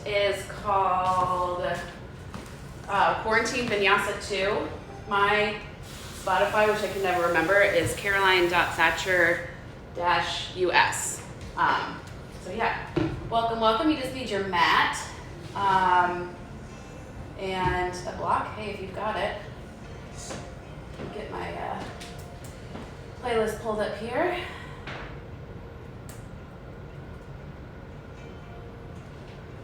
is called Quarantine Vinyasa 2. My Spotify, which I can never remember, is Caroline.Thatcher-US. So yeah, welcome. You just need your mat and a block. Hey, if you've got it. Get my playlist pulled up here.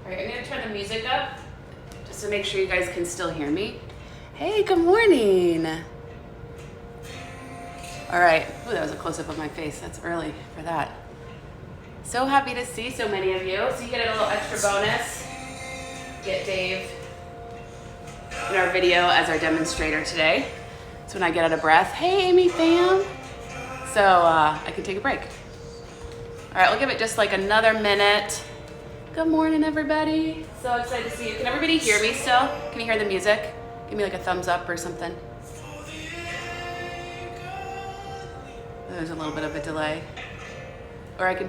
All right, I'm gonna turn the music up just to make sure you guys can still hear me. Hey, good morning. All right, ooh, that was a close-up of my face. That's early for that. So happy to see so many of you. So you get a little extra bonus. Get Dave in our video as our demonstrator today. So when I get out of breath, hey Amy fam. So I can take a break. All right, we'll give it just like another minute. Good morning, everybody. So excited to see you. Can everybody hear me still? Can you hear the music? Give me like a thumbs up or something. There's a little bit of a delay. Or I can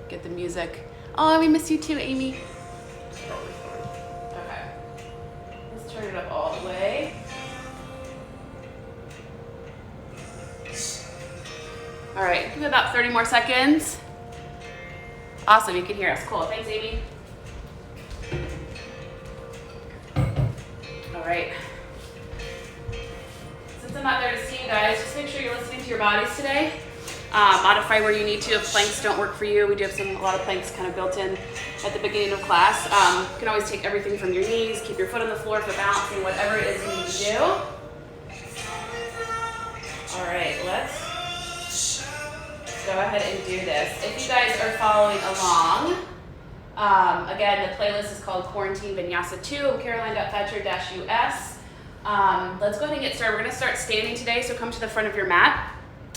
get the music. Oh, we miss you too, Amy. Okay. Let's turn it up all the way. All right, give it about 30 more seconds. Awesome, you can hear us. Cool, thanks, Amy. All right. Since I'm not there to see you guys, just make sure you're listening to your bodies today. Modify where you need to. If planks don't work for you, we do have a lot of planks kind of built in at the beginning of class. You can always take everything from your knees, keep your foot on the floor for balancing, whatever it is you need to do. All right, let's go ahead and do this. If you guys are following along, again, the playlist is called Quarantine Vinyasa 2, Caroline.Thatcher-US. Let's go ahead and get started. We're gonna start standing today, so come to the front of your mat.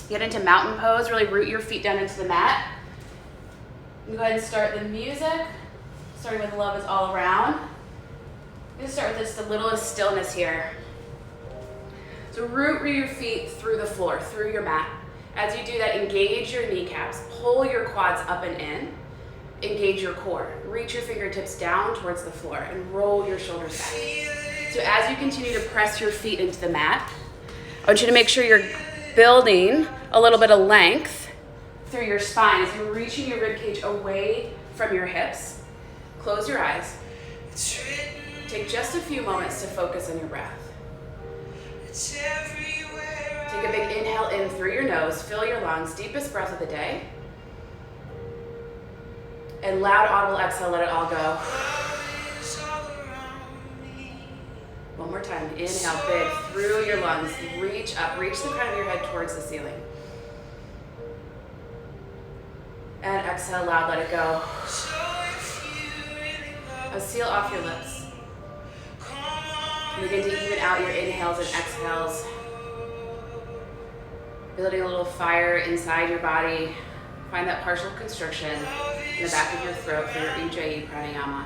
Get into mountain pose, really root your feet down into the mat. And go ahead and start the music, starting with Love Is All Around. I'm gonna start with just the littlest stillness here. So root your feet through the floor, through your mat. As you do that, engage your kneecaps, pull your quads up and in, engage your core. Reach your fingertips down towards the floor and roll your shoulders back. So as you continue to press your feet into the mat, I want you to make sure you're building a little bit of length through your spine as you're reaching your ribcage away from your hips. Close your eyes. Take just a few moments to focus on your breath. Take a big inhale in through your nose, fill your lungs, deepest breath of the day. And loud audible exhale, let it all go. One more time, inhale big through your lungs, reach up, reach the crown of your head towards the ceiling. And exhale loud, let it go. Now seal off your lips. Begin to even out your inhales and exhales. Building a little fire inside your body. Find that partial constriction in the back of your throat for your Ujjayi pranayama.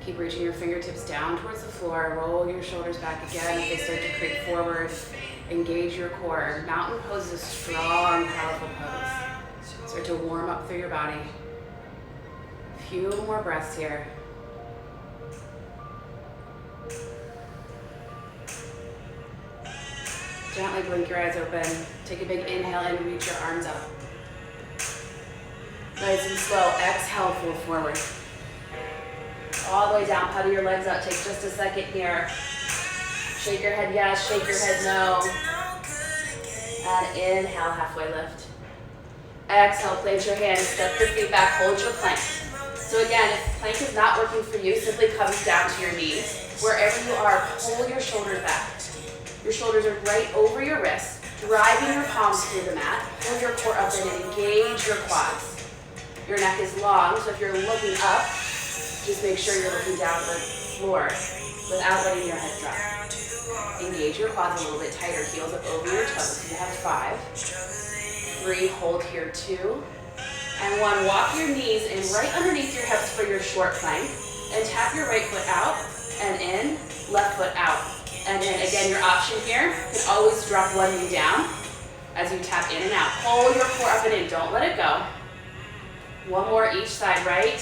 Keep reaching your fingertips down towards the floor. Roll your shoulders back again. If they start to creep forward, engage your core. Mountain pose is a strong, powerful pose. Start to warm up through your body. A few more breaths here. Gently blink your eyes open. Take a big inhale and reach your arms up. Nice and slow. Exhale, fold forward. All the way down, pedal your legs out. Take just a second here. Shake your head yes, shake your head no. And inhale, halfway lift. Exhale, place your hands, step your feet back, hold your plank. So again, if plank is not working for you, simply come down to your knees. Wherever you are, pull your shoulders back. Your shoulders are right over your wrists, driving your palms through the mat. Hold your core up and engage your quads. Your neck is long, so if you're looking up, just make sure you're looking down the floor without letting your head drop. Engage your quads a little bit tighter, heels up over your toes. You have 5, 3, hold here 2, and 1. Walk your knees in right underneath your hips for your short plank, and tap your right foot out and in, left foot out and in. Again, your option here, you can always drop one knee down as you tap in and out. Pull your core up and in, don't let it go. One more each side, right?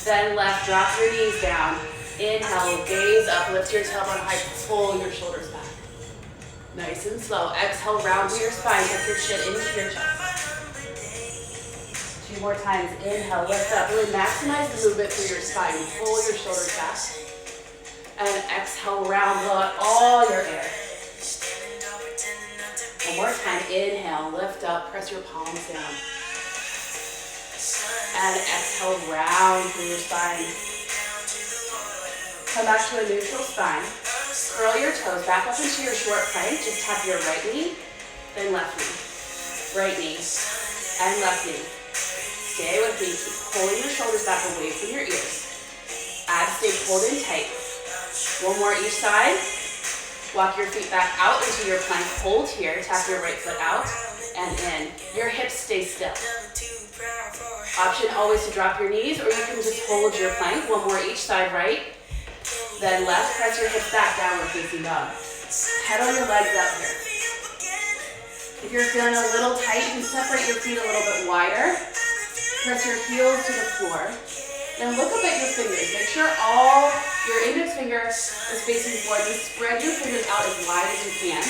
Then left, drop your knees down. Inhale, gaze up, lift your tailbone high, pull your shoulders back. Nice and slow. Exhale, round through your spine, tuck your chin into your chest. 2 more times. Inhale, lift up. Really maximize the movement through your spine. Pull your shoulders back. And exhale, round, blow out all your air. One more time. Inhale, lift up, press your palms down. And exhale, round through your spine. Come back to a neutral spine. Curl your toes back up into your short plank. Just tap your right knee, then left knee. Right knee, and left knee. Stay with me. Keep pulling your shoulders back away from your ears. Abs stay pulled in tight. One more each side. Walk your feet back out into your plank. Hold here. Tap your right foot out and in. Your hips stay still. Option always to drop your knees, or you can just hold your plank. One more each side, right? Then left, press your hips back, downward facing dog. Pedal your legs up here. If you're feeling a little tight, you can separate your feet a little bit wider. Press your heels to the floor. Then look up at your fingers. Make sure all your index finger is facing forward. And spread your fingers out as wide as you can.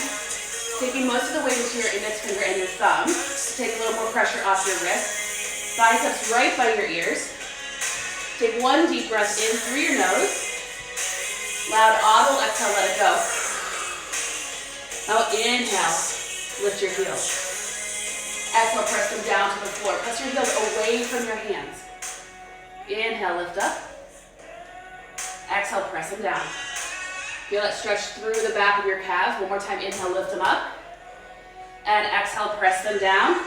Taking most of the weight into your index finger and your thumb. Take a little more pressure off your wrist. Biceps right by your ears. Take one deep breath in through your nose. Loud audible exhale, let it go. Now inhale, lift your heels. Exhale, press them down to the floor. Press your heels away from your hands. Inhale, lift up. Exhale, press them down. Feel it stretch through the back of your calves. One more time, inhale, lift them up. And exhale, press them down.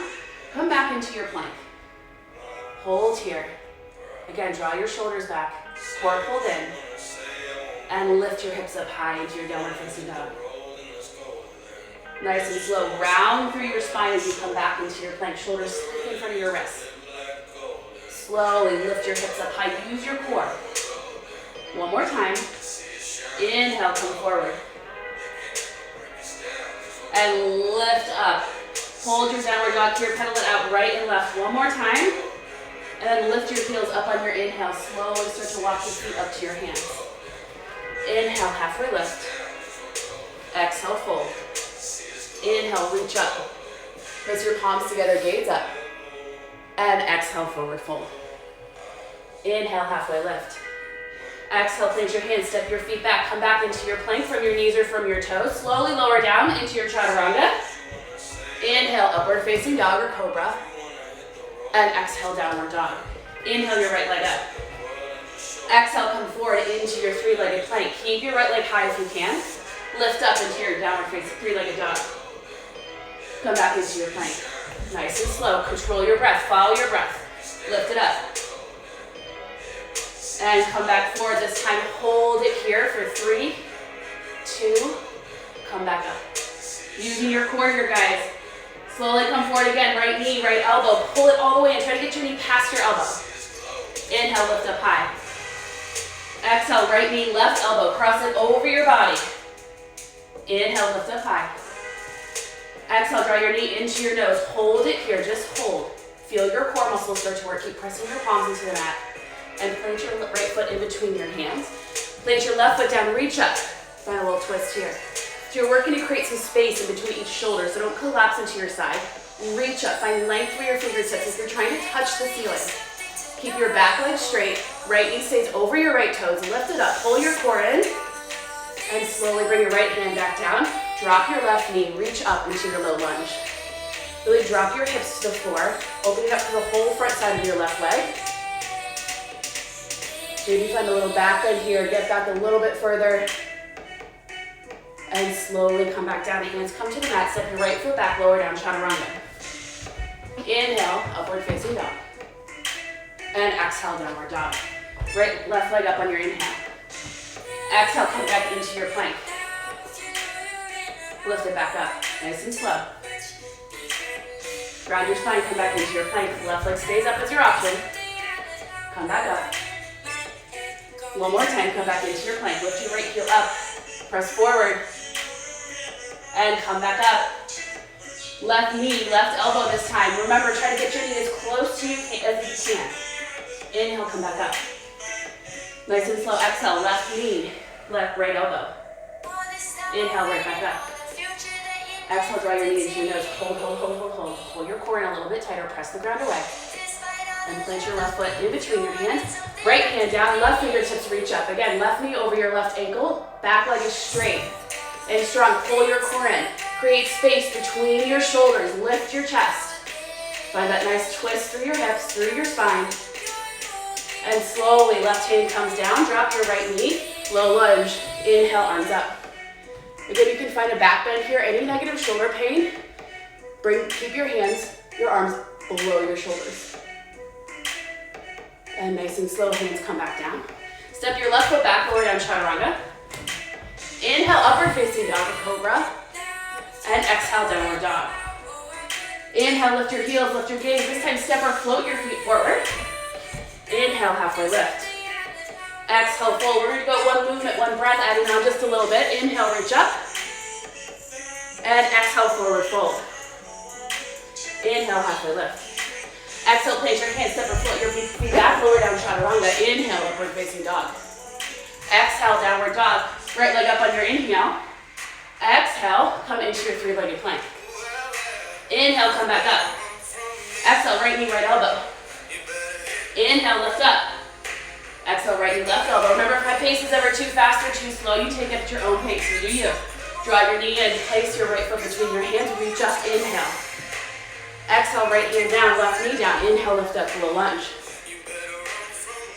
Come back into your plank. Hold here. Again, draw your shoulders back. Core pulled in. And lift your hips up high into your downward facing dog. Nice and slow. Round through your spine as you come back into your plank. Shoulders in front of your wrists. Slowly lift your hips up high. Use your core. One more time. Inhale, come forward. And lift up. Hold your downward dog here. Pedal it out right and left. One more time. And then lift your heels up on your inhale. Slowly start to walk your feet up to your hands. Inhale, halfway lift. Exhale, fold. Inhale, reach up. Press your palms together, gaze up. And exhale, forward fold. Inhale, halfway lift. Exhale, plant your hands, step your feet back. Come back into your plank from your knees or from your toes. Slowly lower down into your chaturanga. Inhale, upward facing dog or cobra. And exhale, downward dog. Inhale your right leg up. Exhale, come forward into your three-legged plank. Keep your right leg high if you can. Lift up into your downward facing three-legged dog. Come back into your plank. Nice and slow. Control your breath. Follow your breath. Lift it up. And come back forward. This time, hold it here for 3, 2, come back up. Using your core here, guys. Slowly come forward again. Right knee, right elbow. Pull it all the way and try to get your knee past your elbow. Inhale, lift up high. Exhale, right knee, left elbow. Cross it over your body. Inhale, lift up high. Exhale, draw your knee into your nose. Hold it here, just hold. Feel your core muscles start to work. Keep pressing your palms into the mat. And plant your right foot in between your hands. Plant your left foot down, reach up. Find a little twist here. So you're working to create some space in between each shoulder, so don't collapse into your side. Reach up, find length through your fingertips as you're trying to touch the ceiling. Keep your back leg straight, right knee stays over your right toes, lift it up, pull your core in, and slowly bring your right hand back down. Drop your left knee, reach up into your low lunge. Really drop your hips to the floor, open it up to the whole front side of your left leg. Maybe find a little back bend here, get back a little bit further. And slowly come back down. Hands come to the mat, step your right foot back, lower down, chaturanga. Inhale, upward facing dog. And exhale, downward dog. Right, left leg up on your inhale. Exhale, come back into your plank. Lift it back up, nice and slow. Ground your spine, come back into your plank. Left leg stays up as your option. Come back up. One more time, come back into your plank. Lift your right heel up, press forward, and come back up. Left knee, left elbow this time. Remember, try to get your knee as close to you as you can. Inhale, come back up. Nice and slow, exhale, left knee, left, right elbow. Inhale, right back up. Exhale, draw your knee into your nose. Hold, hold, hold, hold, hold. Pull your core in a little bit tighter, press the ground away. And place your left foot in between your hands. Right hand down, left fingertips reach up. Again, left knee over your left ankle. Back leg is straight and strong. Pull your core in. Create space between your shoulders. Lift your chest. Find that nice twist through your hips, through your spine. And slowly, left hand comes down. Drop your right knee. Low lunge. Inhale, arms up. Again, you can find a back bend here. Any negative shoulder pain, keep your hands, your arms below your shoulders. And nice and slow, hands come back down. Step your left foot back, lower down chaturanga. Inhale, upward facing dog or cobra. And exhale, downward dog. Inhale, lift your heels, lift your gaze. This time, step or float your feet forward. Inhale, halfway lift. Exhale, fold. We're going to go one movement, one breath, adding on just a little bit. Inhale, reach up. And exhale, forward fold. Inhale, halfway lift. Exhale, place your hands, step or float your feet back, lower down chaturanga. Inhale, upward facing dog. Exhale, downward dog. Right leg up on your inhale. Exhale, come into your three-legged plank. Inhale, come back up. Exhale, right knee, right elbow. Inhale, lift up. Exhale, right knee, left elbow. Remember, if my pace is ever too fast or too slow, you take it at your own pace. You do you. Draw your knee in, place your right foot between your hands, reach up, inhale. Exhale, right hand down, left knee down. Inhale, lift up to a lunge.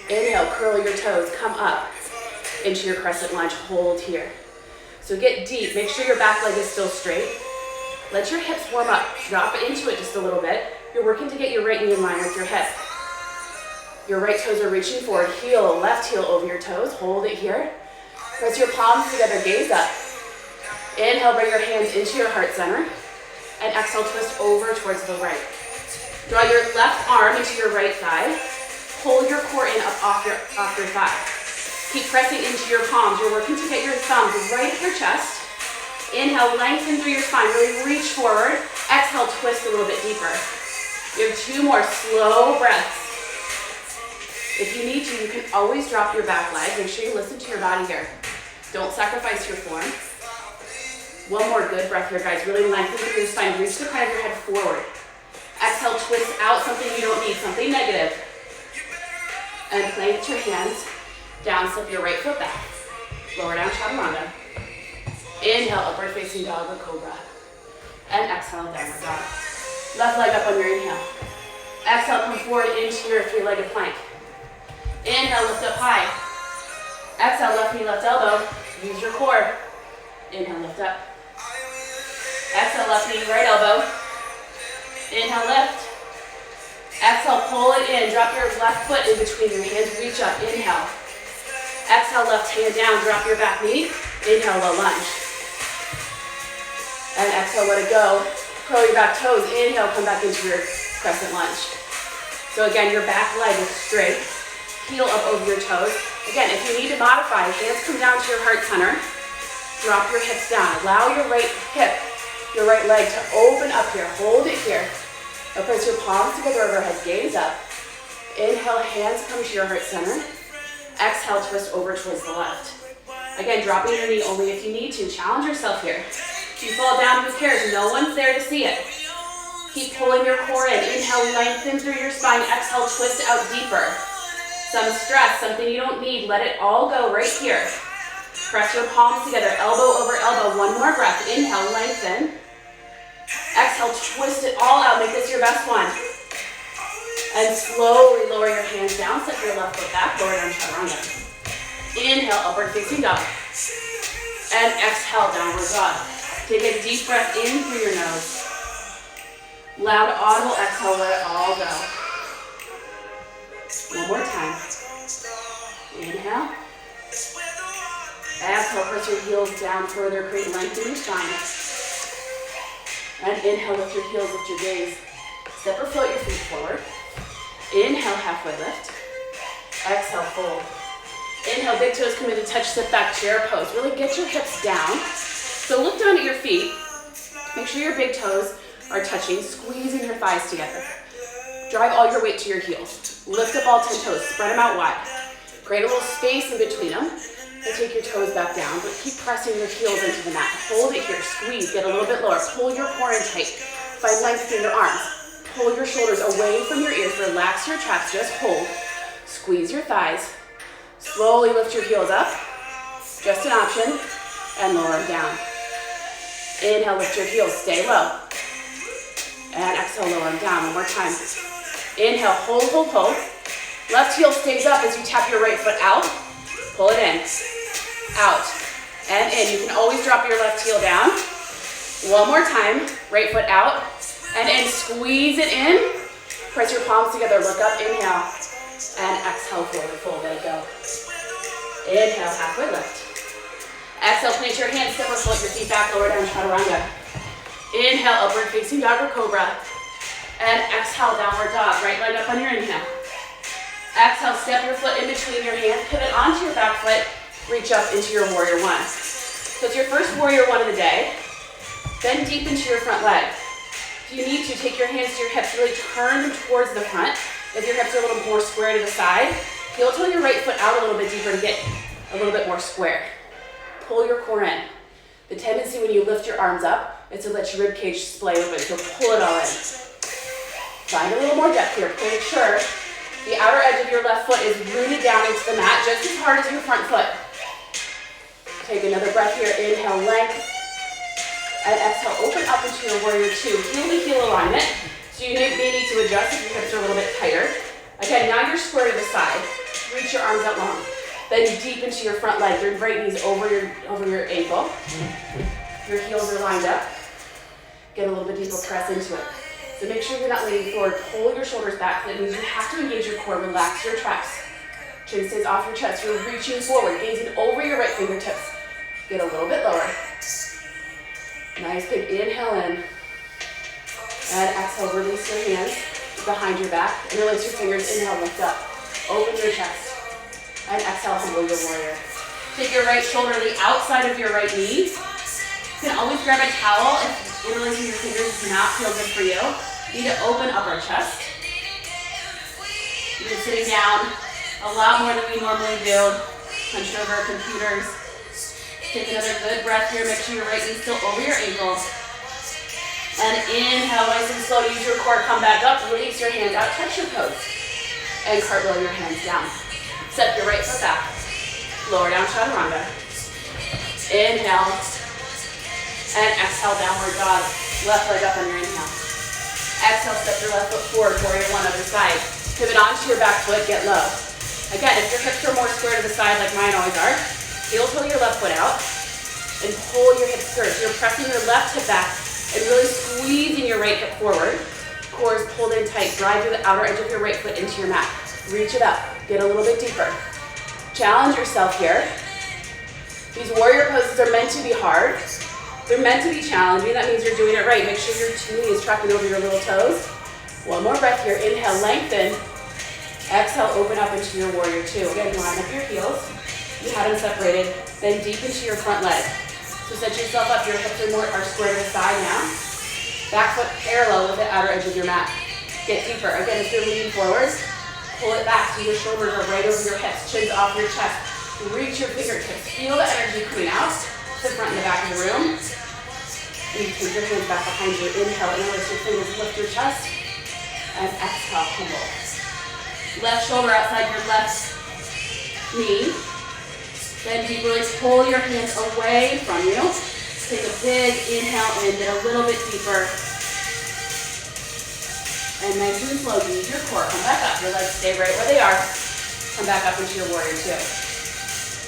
Inhale, curl your toes, come up into your crescent lunge, hold here. So get deep, make sure your back leg is still straight. Let your hips warm up, drop into it just a little bit. You're working to get your right knee in line with your hip. Your right toes are reaching forward, heel, left heel over your toes, hold it here. Press your palms together, gaze up. Inhale, bring your hands into your heart center. And exhale, twist over towards the right. Draw your left arm into your right thigh. Pull your core in up off your thigh. Keep pressing into your palms. You're working to get your thumbs right at your chest. Inhale, lengthen through your spine. Really reach forward. Exhale, twist a little bit deeper. You have two more slow breaths. If you need to, you can always drop your back leg. Make sure you listen to your body here. Don't sacrifice your form. One more good breath here, guys. Really lengthen through your spine. Reach the crown of your head forward. Exhale, twist out something you don't need, something negative. And plant your hands down, slip your right foot back. Lower down chaturanga. Inhale, upward facing dog or cobra. And exhale, downward dog. Left leg up on your inhale. Exhale, come forward into your three-legged plank. Inhale, lift up high. Exhale, left knee, left elbow. Use your core. Inhale, lift up. Exhale, left knee, right elbow. Inhale, lift. Exhale, pull it in. Drop your left foot in between your hands. Reach up. Inhale. Exhale, left hand down. Drop your back knee. Inhale, low lunge. And exhale, let it go. Curl your back toes. Inhale, come back into your crescent lunge. So again, your back leg is straight. Heel up over your toes. Again, if you need to modify, hands come down to your heart center. Drop your hips down. Allow your right hip, your right leg to open up here. Hold it here. Now press your palms together overhead. Gaze up. Inhale, hands come to your heart center. Exhale, twist over towards the left. Again, dropping your knee only if you need to. Challenge yourself here. If you fall down, who cares? No one's there to see it. Keep pulling your core in. Inhale, lengthen through your spine. Exhale, twist out deeper. Some stress, something you don't need. Let it all go right here. Press your palms together, elbow over elbow. One more breath. Inhale, lengthen. Exhale, twist it all out. Make this your best one. And slowly lower your hands down. Set your left foot back. Lower down chaturanga. Inhale, upward facing dog. And exhale, downward dog. Take a deep breath in through your nose. Loud, audible exhale. Let it all go. One more time. Inhale. Exhale, press your heels down further, create length in your spine. And inhale, lift your heels, lift your gaze. Step or float your feet forward. Inhale, halfway lift. Exhale, fold. Inhale, big toes come into touch, sit back, chair pose. Really get your hips down. So look down at your feet. Make sure your big toes are touching, squeezing your thighs together. Drive all your weight to your heels. Lift up all 10 toes, spread them out wide. Create a little space in between them, and take your toes back down, but keep pressing your heels into the mat. Hold it here, squeeze, get a little bit lower. Pull your core in tight. Find length through your arms. Pull your shoulders away from your ears, relax your traps, just hold. Squeeze your thighs. Slowly lift your heels up, just an option, and lower them down. Inhale, lift your heels, stay low. And exhale, lower them down, one more time. Inhale, hold, hold, hold. Left heel stays up as you tap your right foot out. Pull it in, out, and in. You can always drop your left heel down. One more time, right foot out, and in. Squeeze it in. Press your palms together, look up, inhale, and exhale, forward fold, let it go. Inhale, halfway lift. Exhale, plant your hands, step or float your feet back, lower down, chaturanga. Inhale, upward facing dog or cobra. And exhale, downward dog, right leg up on your inhale. Exhale, step your foot in between your hands, pivot onto your back foot, reach up into your warrior one. So it's your first warrior one of the day. Bend deep into your front leg. If you need to, take your hands to your hips, really turn them towards the front. If your hips are a little more square to the side, heel toe your right foot out a little bit deeper to get a little bit more square. Pull your core in. The tendency when you lift your arms up is to let your rib cage splay open, so pull it all in. Find a little more depth here. Make sure the outer edge of your left foot is rooted down into the mat just as hard as your front foot. Take another breath here. Inhale, length. And exhale, open up into your warrior two. Heel to heel alignment. So you may need to adjust if your hips are a little bit tighter. Again, now you're square to the side. Reach your arms out long. Bend deep into your front leg. Your right knee's over your ankle. Your heels are lined up. Get a little bit deeper, press into it. So make sure you're not leaning forward. Pull your shoulders back. That means you have to engage your core. Relax your traps. Chin stays off your chest. You're reaching forward, gazing over your right fingertips. Get a little bit lower. Nice big inhale in. And exhale, release your hands behind your back. Interlace your fingers. Inhale, lift up. Open your chest. And exhale, humble your warrior. Take your right shoulder to the outside of your right knee. You can always grab a towel if interlacing your fingers does not feel good for you. You need to open up our chest. You've been sitting down a lot more than we normally do. Hunched over our computers. Take another good breath here. Make sure your right knee's still over your ankle. And inhale, nice and slow. Use your core. Come back up. Release your hands out. Touch your toes. And cartwheel your hands down. Step your right foot back. Lower down, chaturanga. Inhale. And exhale, downward dog. Left leg up on your inhale. Exhale, step your left foot forward, warrior one, other side. Pivot onto your back foot, get low. Again, if your hips are more square to the side like mine always are, heel toe your left foot out and pull your hips through. So you're pressing your left hip back and really squeezing your right hip forward. Core is pulled in tight. Drive through the outer edge of your right foot into your mat. Reach it up. Get a little bit deeper. Challenge yourself here. These warrior poses are meant to be hard. They're meant to be challenging. That means you're doing it right. Make sure your two knees tracking over your little toes. One more breath here. Inhale, lengthen. Exhale, open up into your warrior two. Again, line up your heels. You had them separated. Then deep into your front leg. So set yourself up. Your hips are square to the side now. Back foot parallel with the outer edge of your mat. Get deeper. Again, if you're leaning forward, pull it back so your shoulders are right over your hips. Chins off your chest. Reach your fingertips. Feel the energy coming out. The front and the back of the room. And you take your hands back behind you. Inhale, interlace your fingers, lift your chest. And exhale, humble. Left shoulder outside your left knee. Then deep, really pull your hands away from you. Take a big inhale in, get a little bit deeper. And nice and slow, use your core. Come back up. Your legs stay right where they are. Come back up into your warrior two.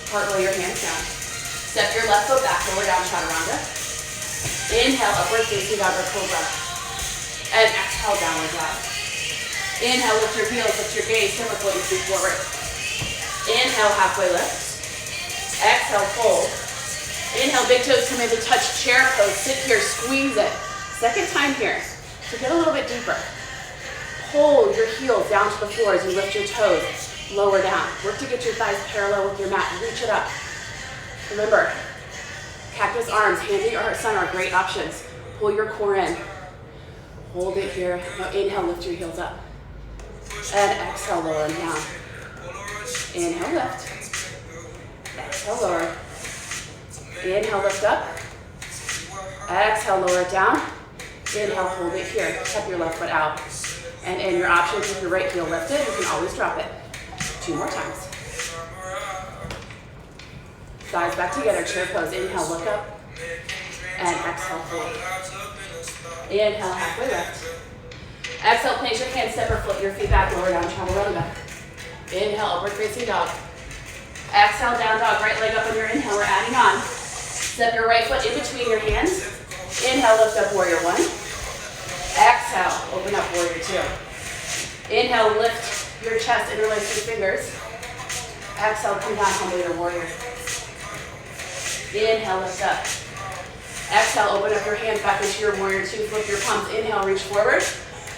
Cartwheel your hands down. Step your left foot back, lower down, chaturanga. Inhale, upward facing dog or cobra. And exhale, downward dog. Inhale, lift your heels, lift your gaze, stomach float your feet forward. Inhale, halfway lift. Exhale, fold. Inhale, big toes come in to touch chair pose. Sit here, squeeze it. Second time here. So get a little bit deeper. Pull your heels down to the floor as you lift your toes. Lower down. Work to get your thighs parallel with your mat. Reach it up. Remember, cactus arms, hand to your sun are great options. Pull your core in. Hold it here. Now inhale, lift your heels up. And exhale, lower and down. Inhale, lift. Exhale, lower. Inhale, lift up. Exhale, lower it down. Inhale, hold it here. Step your left foot out. And in your options, with your right heel lifted, you can always drop it. 2 more times. Thighs back together, chair pose. Inhale, look up. And exhale, fold. Inhale, halfway lift. Exhale, place your hands, step or flip your feet back, lower down, chaturanga. Inhale, upward facing dog. Exhale, down dog, right leg up on your inhale, we're adding on. Step your right foot in between your hands. Inhale, lift up, warrior 1. Exhale, open up, warrior 2. Inhale, lift your chest, interlace your fingers. Exhale, come down, humble your warrior. Inhale, lift up. Exhale, open up your hands back into your warrior 2, flip your palms. Inhale, reach forward.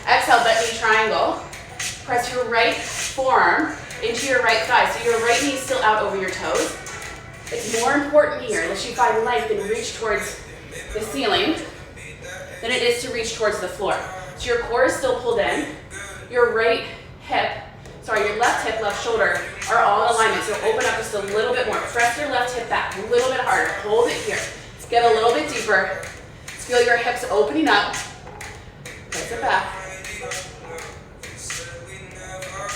Exhale, bent knee triangle. Press your right forearm into your right thigh, so your right knee is still out over your toes. It's more important here that you find length and reach towards the ceiling than it is to reach towards the floor. So your core is still pulled in. Your left hip, left shoulder are all in alignment. So open up just a little bit more. Press your left hip back a little bit harder. Hold it here. Get a little bit deeper. Feel your hips opening up. Press it back.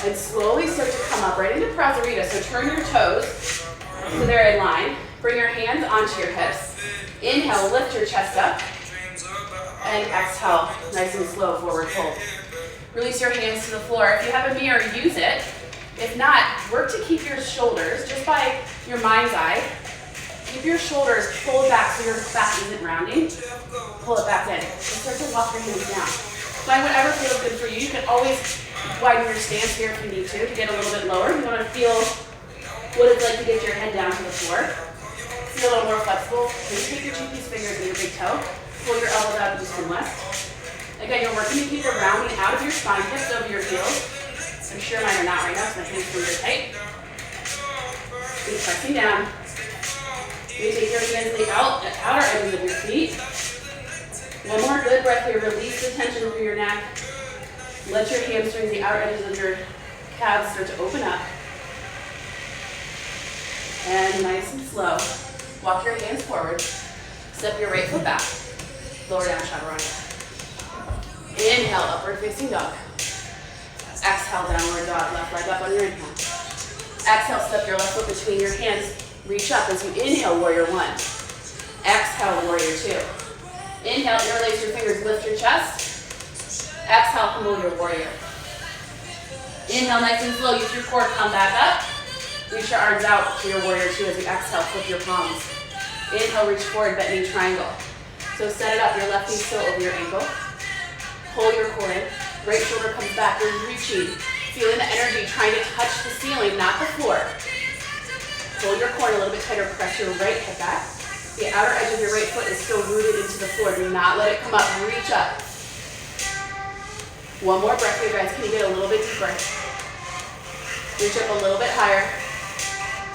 And slowly start to come up right into Prasarita. So turn your toes so they're in line. Bring your hands onto your hips. Inhale, lift your chest up. And exhale, nice and slow, forward fold. Release your hands to the floor. If you have a mirror, use it. If not, work to keep your shoulders, just by your mind's eye, keep your shoulders pulled back so your back isn't rounding. Pull it back in. And start to walk your hands down. Find whatever feels good for you. You can always widen your stance here if you need to get a little bit lower. You want to feel what it's like to get your head down to the floor. Feel a little more flexible. Maybe take your 2-piece fingers and your big toe. Pull your elbows out east and west. Again, you're working to keep the rounding out of your spine, hips over your heels. I'm sure mine are not right now, so my hands are really tight. Keep pressing down. You take your hands to the outer edges of your feet. One more good breath here. Release the tension through your neck. Let your hamstrings, the outer edges of your calves start to open up. And nice and slow, walk your hands forward. Step your right foot back. Lower down, chaturanga. Inhale, upward facing dog. Exhale, downward dog, left leg up on your inhale. Exhale, step your left foot between your hands. Reach up as you inhale, warrior 1. Exhale, warrior 2. Inhale, interlace your fingers, lift your chest. Exhale, humble your warrior. Inhale, nice and slow, use your core, come back up. Reach your arms out to your warrior 2 as you exhale, flip your palms. Inhale, reach forward, bent knee triangle. So set it up, your left knee still over your ankle. Pull your core in, right shoulder comes back, you're reaching, feeling the energy, trying to touch the ceiling, not the floor. Pull your core in a little bit tighter, press your right hip back. The outer edge of your right foot is still rooted into the floor. Do not let it come up, reach up. One more breath here, guys. Can you get a little bit deeper? Reach up a little bit higher.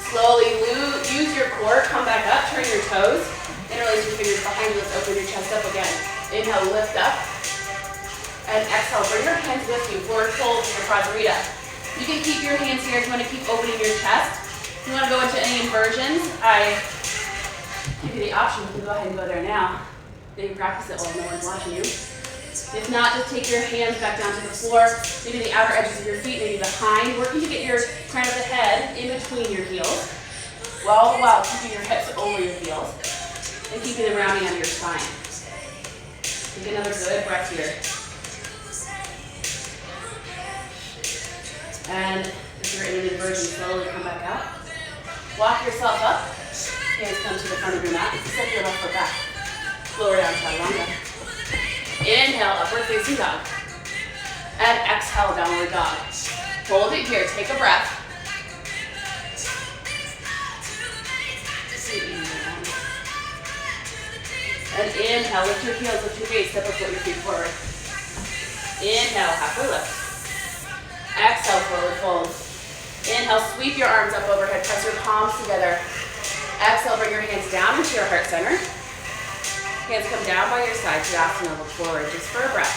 Slowly use your core, come back up, turn your toes. Interlace your fingers behind you, let's open your chest up again. Inhale, lift up. And exhale, bring your hands with you, forward fold to your Prasarita. You can keep your hands here if you want to keep opening your chest. If you want to go into any inversions, I give you the option. You can go ahead and go there now. Then you practice it while no one's watching you. If not, just take your hands back down to the floor, maybe the outer edges of your feet, maybe behind, working to get your crown of the head in between your heels, all the while keeping your hips over your heels and keeping them rounding out your spine. Take another good breath here. And if you're in an inversion, slowly come back out. Walk yourself up. Hands come to the front of your mat. Step your left foot back. Lower down, chaturanga. Inhale, upward facing dog. And exhale, downward dog. Hold it here, take a breath. And inhale, lift your heels, lift your gaze, step up, put your feet forward. Inhale, halfway lift. Exhale, forward fold. Inhale, sweep your arms up overhead, press your palms together. Exhale, bring your hands down into your heart center. Hands come down by your side, Tadasana, look forward, just for a breath.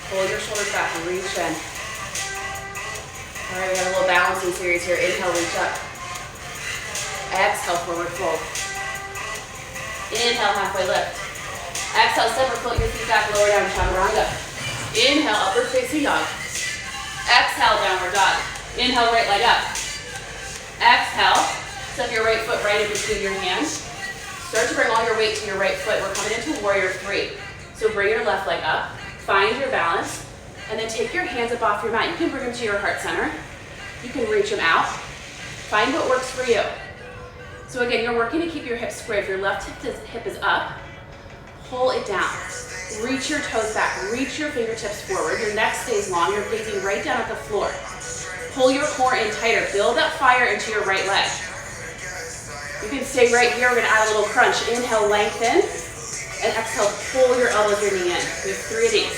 Pull your shoulders back and reach in. All right, we got a little balancing series here. Inhale, reach up. Exhale, forward fold. Inhale, halfway lift. Exhale, separate, float your feet back, lower down, chaturanga. Inhale, upward facing dog. Exhale, downward dog. Inhale, right leg up. Exhale, step your right foot right in between your hands. Start to bring all your weight to your right foot. We're coming into warrior three. So bring your left leg up, find your balance, and then take your hands up off your mat. You can bring them to your heart center. You can reach them out. Find what works for you. So again, you're working to keep your hips square. If your left hip is up, pull it down. Reach your toes back, reach your fingertips forward. Your neck stays long, you're gazing right down at the floor. Pull your core in tighter, build that fire into your right leg. You can stay right here, we're gonna add a little crunch. Inhale, lengthen, and exhale, pull your elbows, your knee in. We have 3 of these.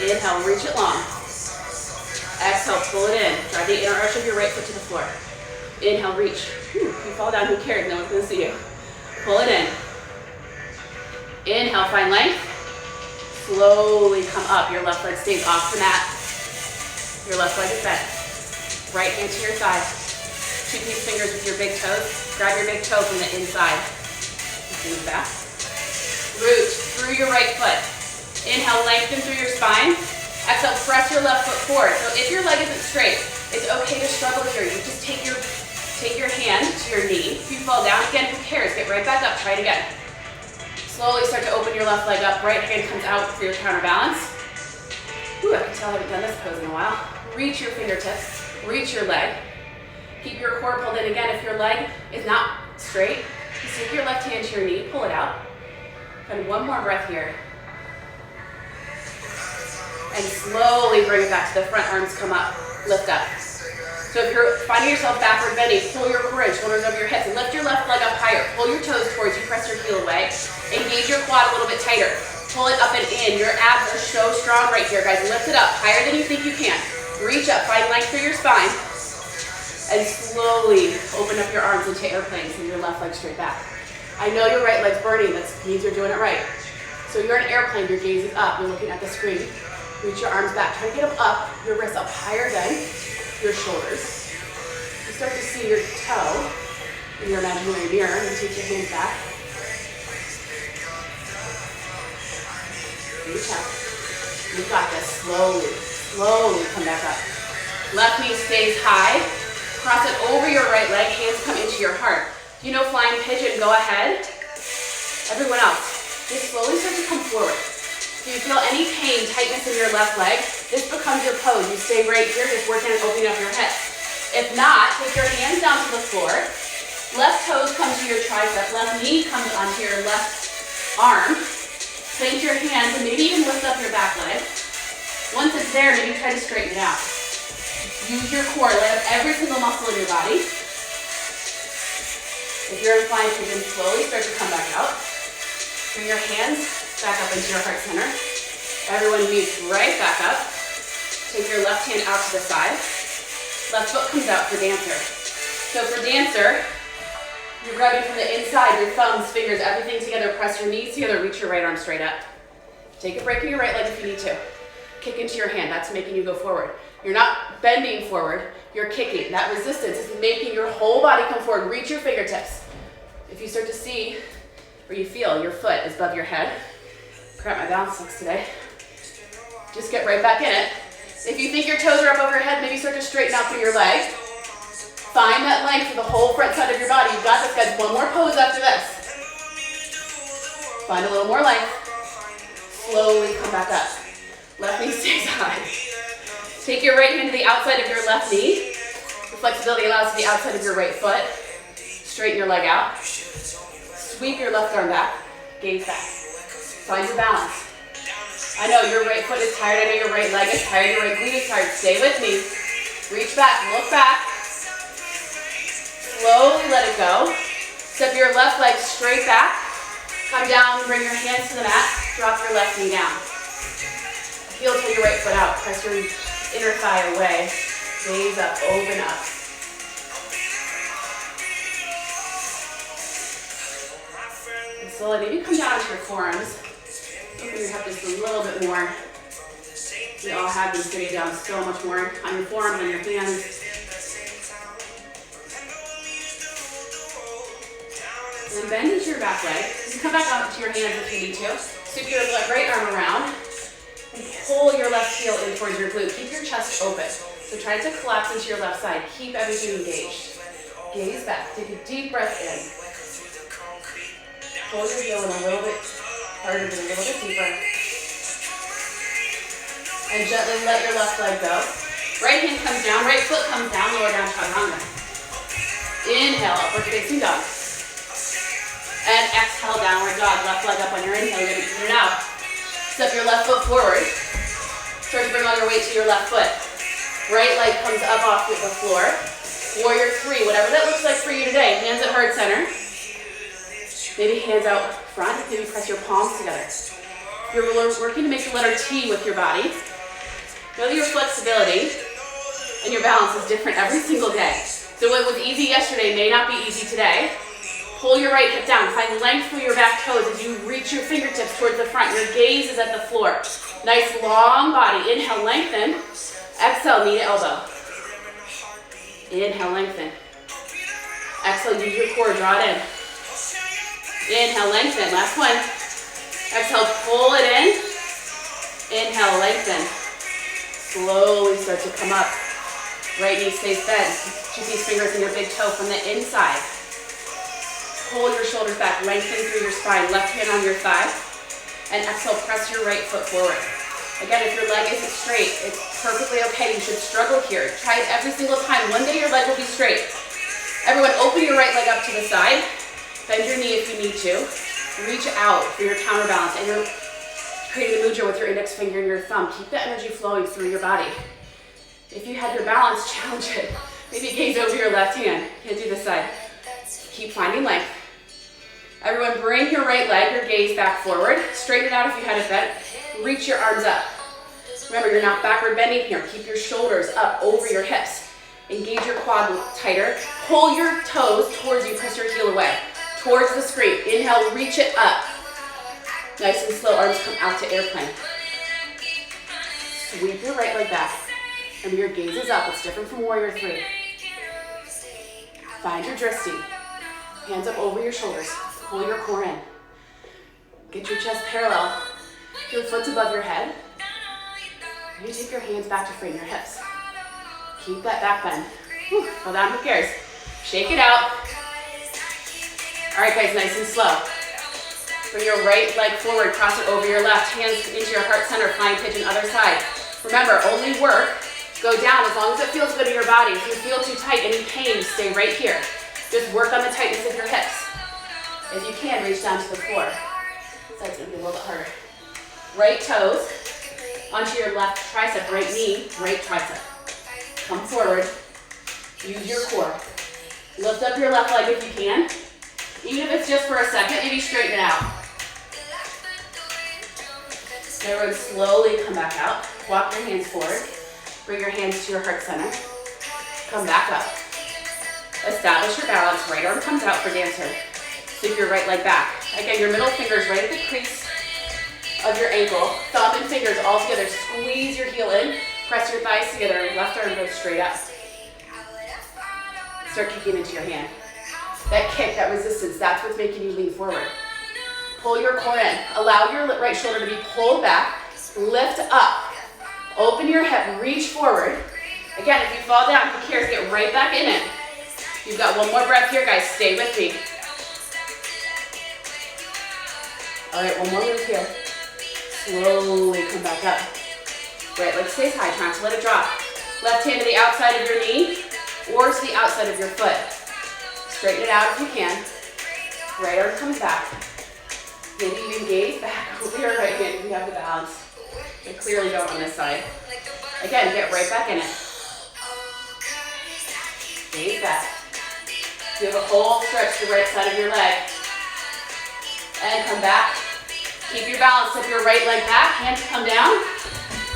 Inhale, reach it long. Exhale, pull it in. Drive the inner arch of your right foot to the floor. Inhale, reach. Whew, if you fall down, who cares? No one's gonna see you. Pull it in. Inhale, find length. Slowly come up. Your left leg stays off the mat. Your left leg is bent. Right hand to your thigh. Two these fingers with your big toes. Grab your big toe from the inside. Move back. Root through your right foot. Inhale, lengthen through your spine. Exhale, press your left foot forward. So if your leg isn't straight, it's okay to struggle here. You just take your hand to your knee. If you fall down, again, who cares? Get right back up. Try it again. Slowly start to open your left leg up. Right hand comes out for your counterbalance. Ooh, I can tell I haven't done this pose in a while. Reach your fingertips. Reach your leg. Keep your core pulled in. Again, if your leg is not straight, just take your left hand to your knee. Pull it out. And one more breath here. And slowly bring it back to the front. Arms come up. Lift up. So if you're finding yourself backward bending, pull your core in, shoulders over your hips, and lift your left leg up higher. Pull your toes towards you, press your heel away. Engage your quad a little bit tighter. Pull it up and in. Your abs are so strong right here, guys. Lift it up higher than you think you can. Reach up, find length through your spine. And slowly open up your arms into airplanes and your left leg straight back. I know your right leg's burning. That means you're doing it right. So you're in an airplane, your gaze is up. You're looking at the screen. Reach your arms back. Try to get them up, your wrists up higher than your shoulders. You start to see your toe in your imaginary mirror, and take your hands back. Reach up. You've got this. Slowly, slowly come back up. Left knee stays high. Cross it over your right leg. Hands come into your heart. You know flying pigeon, go ahead. Everyone else, just slowly start to come forward. If you feel any pain, tightness in your left leg, this becomes your pose. You stay right here, just working on opening up your hips. If not, take your hands down to the floor. Left toes come to your tricep. Left knee comes onto your left arm. Plant your hands and maybe even lift up your back leg. Once it's there, maybe try to straighten it out. Use your core. Light up every single muscle in your body. If you're in flying pigeon, slowly start to come back out. Bring your hands back up into your heart center. Everyone meets right back up. Take your left hand out to the side. Left foot comes out for dancer. So for dancer, you're grabbing from the inside, your thumbs, fingers, everything together. Press your knees together, reach your right arm straight up. Take a break in your right leg if you need to. Kick into your hand, that's making you go forward. You're not bending forward, you're kicking. That resistance is making your whole body come forward. Reach your fingertips. If you start to see, or you feel your foot is above your head, crap, my balance sucks today. Just get right back in it. If you think your toes are up over your head, maybe start to straighten out through your leg. Find that length for the whole front side of your body. You've got this, guys. One more pose after this. Find a little more length. Slowly come back up. Left knee stays high. Take your right hand to the outside of your left knee. The flexibility allows the outside of your right foot. Straighten your leg out. Sweep your left arm back. Gaze back. Find your balance. I know your right foot is tired. I know your right leg is tired. Your right glute is tired. Stay with me. Reach back. Look back. Slowly let it go. Step your left leg straight back. Come down. Bring your hands to the mat. Drop your left knee down. Heel to your right foot out. Press your inner thigh away. Gaze up. Open up. And slowly, maybe come down to your forearms. Open your hip just a little bit more. We all have been sitting down so much more on your forearms, on your hands. And bend into your back leg. You can come back out to your hands if you need to. Scoop your right arm around and pull your left heel in towards your glute. Keep your chest open. So try to collapse into your left side. Keep everything engaged. Gaze back. Take a deep breath in. Pull your heel in a little bit harder, but a little bit deeper. And gently let your left leg go. Right hand comes down, right foot comes down, lower down chaturanga. Inhale, upward facing dog. And exhale, downward dog. Left leg up on your inhale, you're gonna turn it out. Step your left foot forward. Start to bring all your weight to your left foot. Right leg comes up off with the floor. Warrior 3, whatever that looks like for you today. Hands at heart center. Maybe hands out front, maybe press your palms together. You're working to make the letter T with your body. Know that your flexibility and your balance is different every single day. So what was easy yesterday may not be easy today. Pull your right hip down. Find length through your back toes as you reach your fingertips towards the front. Your gaze is at the floor. Nice long body. Inhale, lengthen. Exhale, knee to elbow. Inhale, lengthen. Exhale, use your core, draw it in. Inhale, lengthen. Last one. Exhale, pull it in. Inhale, lengthen. Slowly start to come up. Right knee stays bent. Keep these fingers in your big toe from the inside. Pull your shoulders back, lengthen through your spine. Left hand on your thigh. And exhale, press your right foot forward. Again, if your leg isn't straight, it's perfectly okay. You should struggle here. Try it every single time. One day your leg will be straight. Everyone, open your right leg up to the side. Bend your knee if you need to. Reach out for your counterbalance. And you're creating a mudra with your index finger and your thumb. Keep the energy flowing through your body. If you had your balance, challenge it. Maybe gaze over your left hand. Can't do this side. Keep finding length. Everyone, bring your right leg, your gaze back forward. Straighten it out if you had it bent. Reach your arms up. Remember, you're not backward bending here. Keep your shoulders up over your hips. Engage your quad tighter. Pull your toes towards you. Press your heel away. Towards the screen. Inhale, reach it up. Nice and slow. Arms come out to airplane. Sweep your right leg back. Remember, your gaze is up. It's different from Warrior 3. Find your drishti. Hands up over your shoulders. Pull your core in. Get your chest parallel. Your foot's above your head. You take your hands back to frame your hips. Keep that back bend. Hold on, who cares? Shake it out. All right, guys, nice and slow. Bring your right leg forward, cross it over your left. Hands into your heart center, flying pigeon, other side. Remember, only work. Go down as long as it feels good in your body. If you feel too tight, any pain, stay right here. Just work on the tightness of your hips. If you can, reach down to the floor. That's gonna be a little bit harder. Right toes onto your left tricep, right knee, right tricep. Come forward. Use your core. Lift up your left leg if you can. Even if it's just for a second, maybe straighten it out. Everyone, slowly come back out. Walk your hands forward. Bring your hands to your heart center. Come back up. Establish your balance. Right arm comes out for dancer. Sweep your right leg back. Again, your middle finger's right at the crease of your ankle. Thumb and fingers all together. Squeeze your heel in. Press your thighs together. Left arm goes straight up. Start kicking into your hand. That kick, that resistance, that's what's making you lean forward. Pull your core in. Allow your right shoulder to be pulled back. Lift up. Open your hip. Reach forward. Again, if you fall down, who cares? Get right back in it. You've got one more breath here, guys. Stay with me. All right, one more move here. Slowly come back up. Right leg stays high, trying to let it drop. Left hand to the outside of your knee or to the outside of your foot. Straighten it out if you can. Right arm comes back. Maybe you gaze back over your right hand if you have the balance. I clearly don't on this side. Again, get right back in it. Gaze back. You have a whole stretch to the right side of your leg. And come back. Keep your balance. Step your right leg back. Hands come down.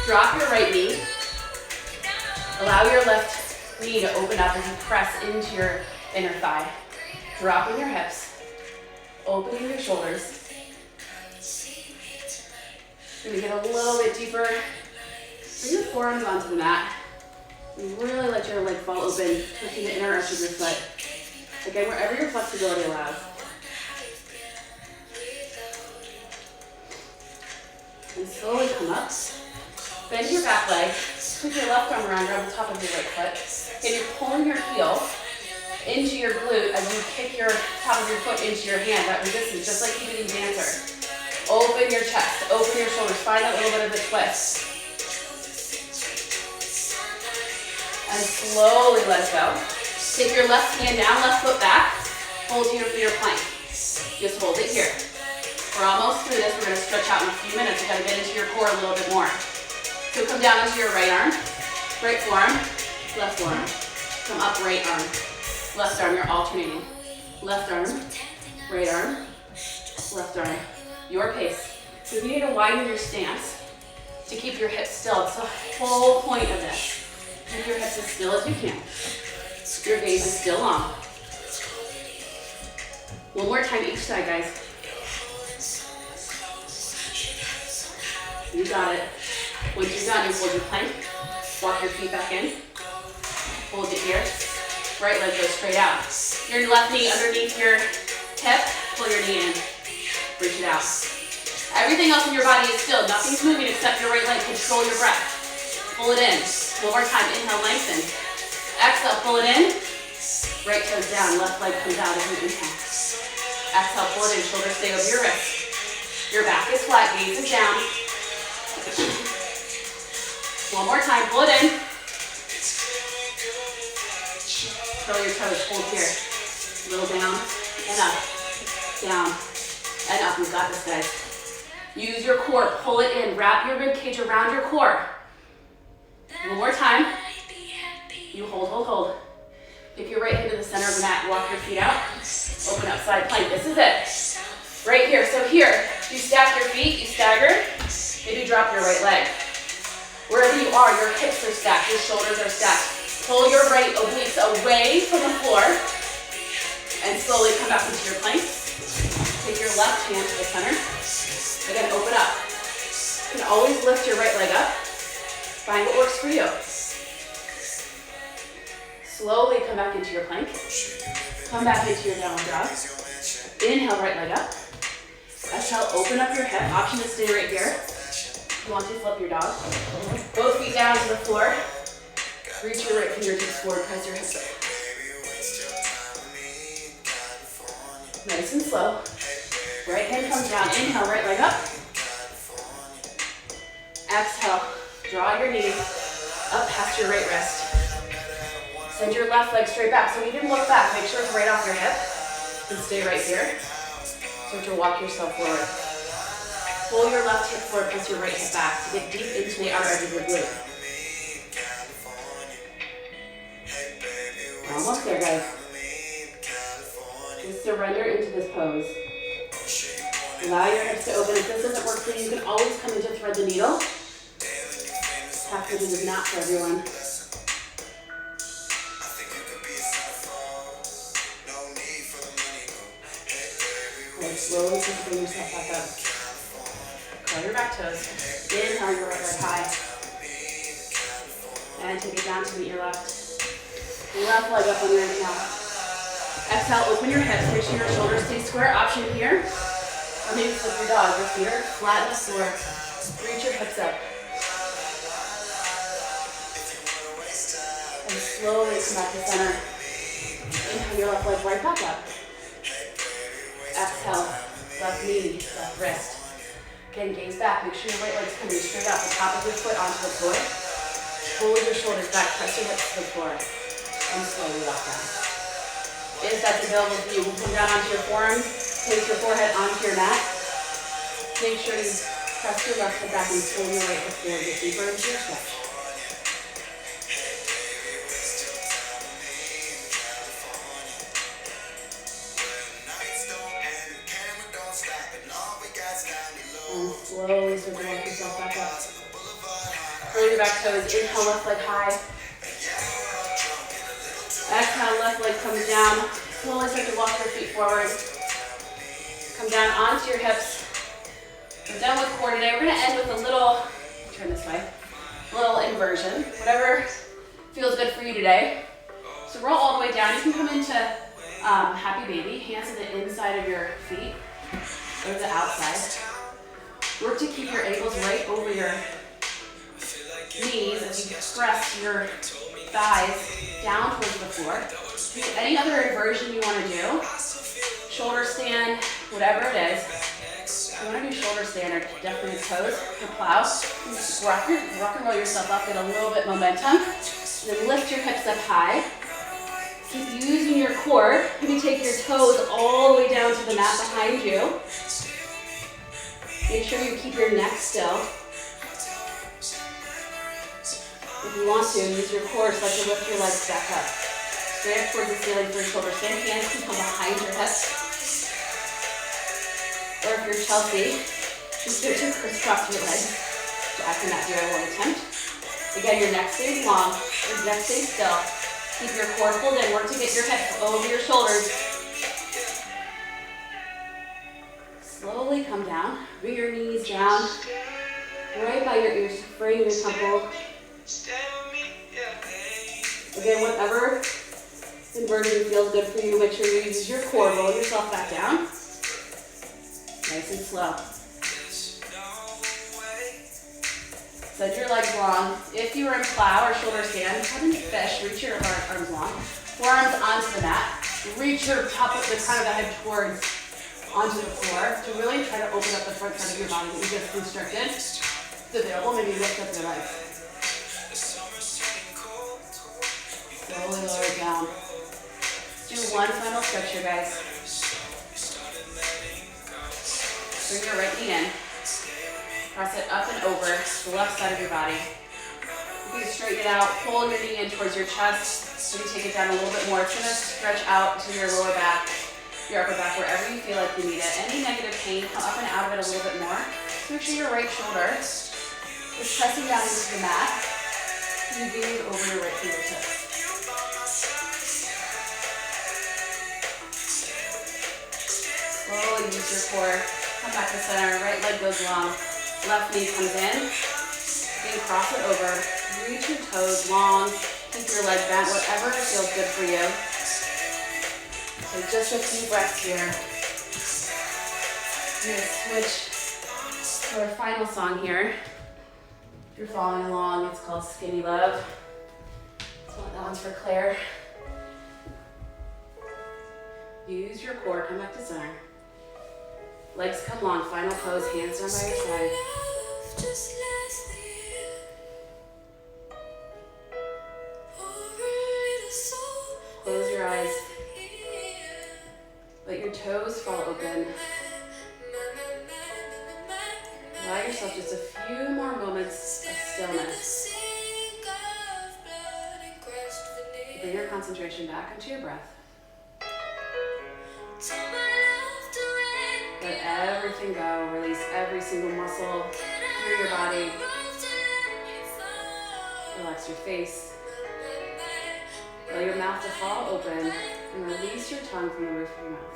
Drop your right knee. Allow your left knee to open up as you press into your inner thigh. Dropping your hips. Opening your shoulders. You're going to get a little bit deeper Bring your forearms onto the mat. And really let your leg fall open, lifting the inner arch of your foot. Again, wherever your flexibility allows. And slowly come up. Bend your back leg. Put your left arm around the top of your right foot. And you're pulling your heel into your glute as you kick your top of your foot into your hand. That resistance, just like you did in dancer. Open your chest, open your shoulders. Find a little bit of a twist. And slowly let go. Take your left hand down, left foot back. Hold here for your plank. Just hold it here. We're almost through this. We're going to stretch out in a few minutes. We've got to get into your core a little bit more. So come down onto your right arm, right forearm, left forearm. Come up, right arm, left arm. You're alternating. Left arm, right arm, left arm. Your pace. So if you need to widen your stance to keep your hips still, it's the whole point of this. Keep your hips as still as you can. Your gaze is still on. One more time each side, guys. You got it. Once you're done, you hold your plank. Walk your feet back in. Hold it here. Right leg goes straight out. Your left knee underneath your hip. Pull your knee in. Reach it out. Everything else in your body is still. Nothing's moving except your right leg. Control your breath. Pull it in. One more time. Inhale, lengthen. Exhale, pull it in. Right toes down. Left leg comes out as you inhale. Exhale, pull it in. Shoulders stay over your wrist. Your back is flat. Gaze is down. One more time. Pull it in. Curl your toes. Hold here. A little down and up. Down and up. You got this, guys. Use your core. Pull it in. Wrap your rib cage around your core. One more time. You hold, hold, hold. Pick your right hand to the center of the mat. Walk your feet out. Open up side plank. This is it. Right here. So here, you stack your feet. You stagger. Maybe drop your right leg. Wherever you are, your hips are stacked. Your shoulders are stacked. Pull your right obliques away from the floor. And slowly come back into your plank. Take your left hand to the center. Again, open up. You can always lift your right leg up. Find what works for you. Slowly come back into your plank. Come back into your downward dog. Inhale, right leg up. Exhale, open up your hip. Option to stay right here. You want to flip your dog. Both feet down to the floor. Reach your right fingertips forward. Press your hips up. Nice and slow. Right hand comes down. Inhale, right leg up. Exhale, draw your knee up past your right wrist. Send your left leg straight back. So when you can look back, make sure it's right off your hip. And stay right here. Start to walk yourself forward. Pull your left hip forward, press your right hip back to get deep into the outer edge of your glute. We're almost there, guys. Just surrender into this pose. Allow your hips to open. If this doesn't work for you, you can always come in to thread the needle. Half bridges is not for everyone. Okay, slowly bring yourself back up. Curl your back toes. Inhale your right leg high. And take it down to meet your left. Left leg up on your inhale. Exhale, open your hips. Make sure your shoulders stay square. Option here. Or maybe flip your dog. Your feet are flat on the floor. Reach your hips up. And slowly come back to center. Inhale your left leg right back up. Exhale, left knee, left wrist. Again, gaze back. Make sure your right leg's coming straight up. The top of your foot onto the floor. Pull your shoulders back. Press your hips to the floor. And slowly walk down. If that's available to you, come down onto your forearms. Place your forehead onto your mat. Make sure you press your left foot back and pull your right foot forward. Get deeper into your stretch. And slowly start to walk yourself back up. Curl your back toes. Inhale, left leg high. Exhale, left leg comes down. Slowly start to walk your feet forward. Come down onto your hips. We're done with core today. We're going to end with a little, turn this way, little inversion, whatever feels good for you today. So roll all the way down. You can come into happy baby, hands to the inside of your feet or the outside. Work to keep your ankles right over your knees as you press your thighs down towards the floor. Any other inversion you want to do, shoulder stand, whatever it is. If you want to do shoulder stand or definitely toes or plow, rock and roll yourself up, get a little bit momentum. Then lift your hips up high. Keep using your core. Maybe take your toes all the way down to the mat behind you. Make sure you keep your neck still. If you want to, use your core so that you lift your legs back up. Straight up towards the ceiling for your shoulder stand. Hands can come behind your hips. Or if you're Chelsea, just crisscross your legs. So after that, do one attempt. Again, your neck stays long, your neck stays still. Keep your core pulled in. Work to get your hips over your shoulders. Slowly come down. Bring your knees down. Right by your ears, bring your temple. Again, whatever inversion feels good for you, make sure you use your core. Roll yourself back down. Nice and slow. Set your legs long. If you are in plow or shoulder stand, come into fish. Reach your arms long. Forearms onto the mat. Reach your top of the crown of the head towards onto the floor to really try to open up the front side of your body that you just constricted. If available, maybe lift up your legs. Slowly lower it down. Do one final stretch here, guys. Bring your right knee in. Press it up and over the left side of your body. You can straighten it out, pull your knee in towards your chest. Maybe take it down a little bit more. It's going to stretch out to your lower back, your upper back, wherever you feel like you need it. Any negative pain, come up and out of it a little bit more. So make sure your right shoulder is pressing down into the mat. You gaze over your right fingertips. Slowly use your core. Come back to center. Right leg goes long. Left knee comes in. Then cross it over. Reach your toes long. Keep your leg bent. Whatever feels good for you. So just a few breaths here. We're going to switch to our final song here. If you're following along, it's called Skinny Love. So that one's for Claire. Use your core. Come back to center. Legs come long, final pose, hands down by your side. Close your eyes. Let your toes fall open. Allow yourself just a few more moments of stillness. Bring your concentration back into your breath. Let everything go. Release every single muscle through your body. Relax your face. Allow your mouth to fall open and release your tongue from the roof of your mouth.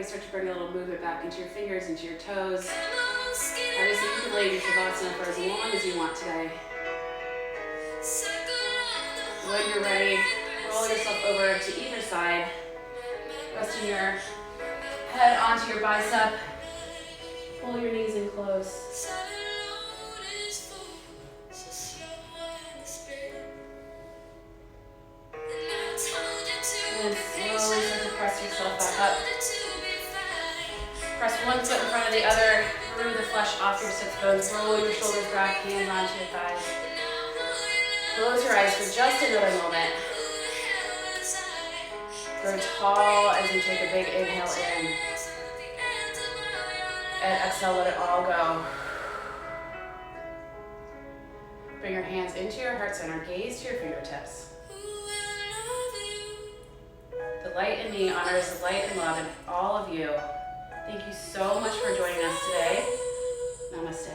Start to bring a little movement back into your fingers, into your toes. Obviously, you can lay in Shavasana for as long as you want today. When you're ready, roll yourself over to either side. Resting your head onto your bicep. Pull your knees in close. And slowly start to press yourself back up. Press one foot in front of the other, remove the flesh off your sits bones, roll your shoulders back, hands onto your thighs. Close your eyes for just another moment. Grow tall as you take a big inhale in. And exhale, let it all go. Bring your hands into your heart center, gaze to your fingertips. The light in me honors the light and love in all of you. Thank you so much for joining us today. Namaste.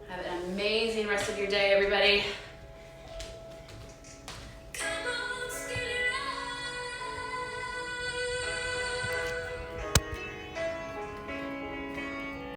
Have an amazing rest of your day, everybody.